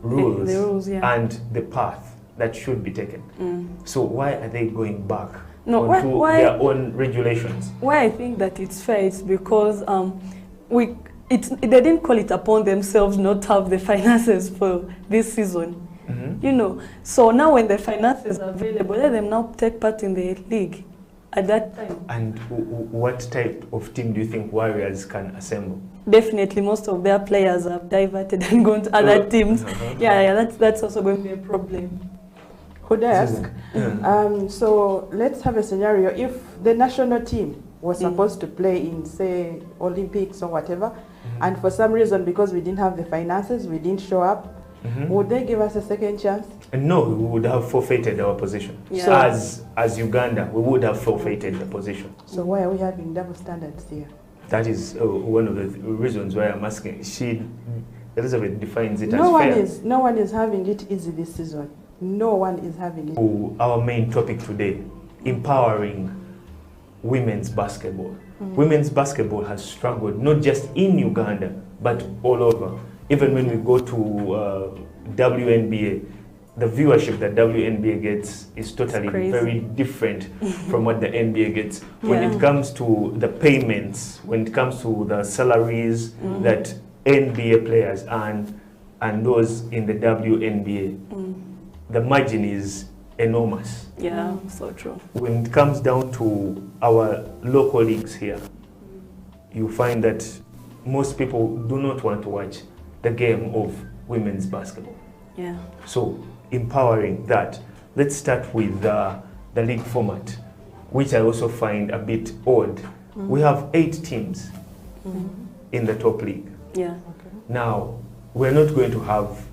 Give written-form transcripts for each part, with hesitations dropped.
rules, the rules, yeah. and the path that should be taken. So why are they going back No, onto why- their own regulations? Why I think that it's fair is because they didn't call it upon themselves not to have the finances for this season. You know, so now when the finances are available, let them now take part in the league at that time. And what type of team do you think Warriors can assemble? Definitely, most of their players have diverted and gone to other teams. Yeah, that's also going to be a problem. Could I ask? So let's have a scenario. If the national team was supposed to play in, say, Olympics or whatever, and for some reason, because we didn't have the finances, we didn't show up, would they give us a second chance? No, we would have forfeited our position. Yeah. So as Uganda, we would have forfeited the position. So why are we having double standards here? That is one of the reasons why I'm asking. Elizabeth defines it as No fair. one is having it easy this season. No one is having it. Our main topic today, empowering women's basketball. Women's basketball has struggled, not just in Uganda, but all over. Even when we go to WNBA, the viewership that WNBA gets is totally very different from what the NBA gets. When it comes to the payments, when it comes to the salaries that NBA players earn and those in the WNBA, the margin is enormous. Yeah, so true. When it comes down to our local leagues here, you find that most people do not want to watch the game of women's basketball. Yeah. So empowering that. Let's start with the league format, which I also find a bit odd. We have 8 teams in the top league. Yeah. Now, we're not going to have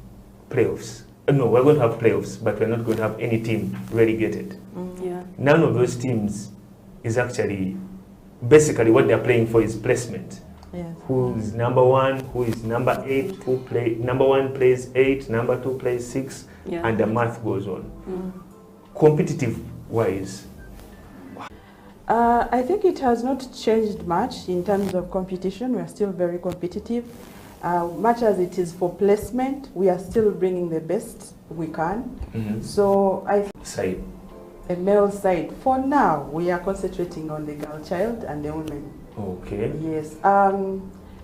playoffs. No, we're going to have playoffs, but we're not going to have any team relegated. Yeah. None of those teams is actually, basically what they're playing for is placement. Yes. Who is number 1, who is number 8, number 1 plays 8, number 2 plays 6, and the math goes on. Competitive wise, I think it has not changed much in terms of competition. We are still very competitive. Much as it is for placement, we are still bringing the best we can. So I side. The male side, for now, we are concentrating on the girl child and the women. Okay. Yes.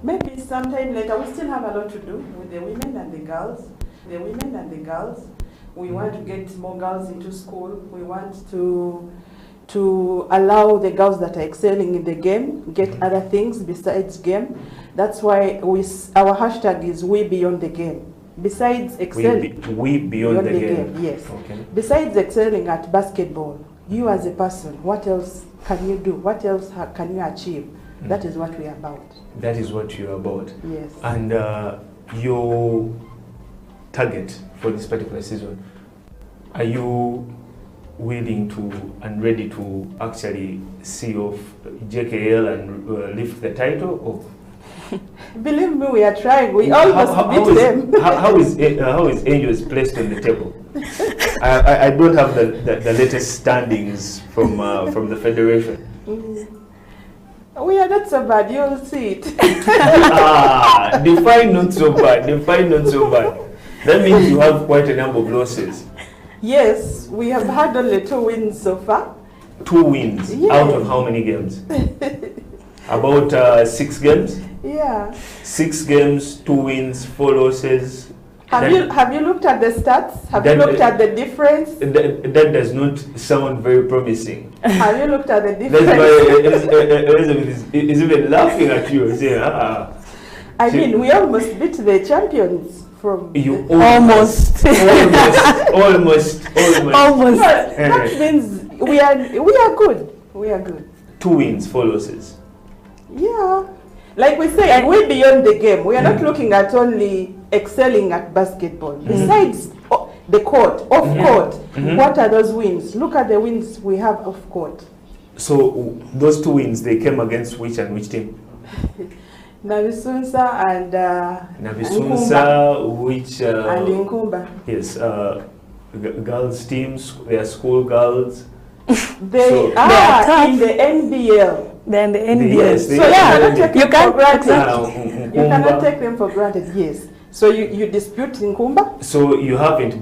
Maybe sometime later, we still have a lot to do with the women and the girls. The women and the girls. We want to get more girls into school. We want to allow the girls that are excelling in the game get other things besides game. That's why our hashtag is We Beyond the Game. Besides excelling, we beyond the game. Yes. Okay. Besides excelling at basketball, you as a person, what else can you do? What else can you achieve? That is what we are about. That is what you're about. Yes. And your target for this particular season, are you willing to and ready to actually see off JKL and lift the title? Or? Believe me, we are trying. We almost beat them. How is Angels placed on the table? I don't have the latest standings from the federation. We are not so bad. You'll see it. Define not so bad. Define not so bad. That means you have quite a number of losses. Yes, we have had only 2 wins so far. 2 wins out of how many games? About 6 games. Yeah. 6 games, 2 wins, 4 losses. Have you looked at the stats? Have you looked at the difference? That does not sound very promising. Have you looked at the difference? That's why Elizabeth is even laughing at you. Saying, I mean, we almost beat the champions from. You almost. almost. No, that means we are good. We are good. 2 wins, 4 losses. Yeah. Like we say, we're beyond the game. We are not looking at only excelling at basketball. Besides the court, off court, what are those wins? Look at the wins we have off court. So those 2 wins, they came against which and which team? Nabisunsa and Nabisunsa, which and Nkumba. Yes, girls teams, they are school girls. They are in the NBL. Then the NBL. Yes, So yeah, you you can't cannot take them for granted. Yes. So you dispute Nkumba? So you haven't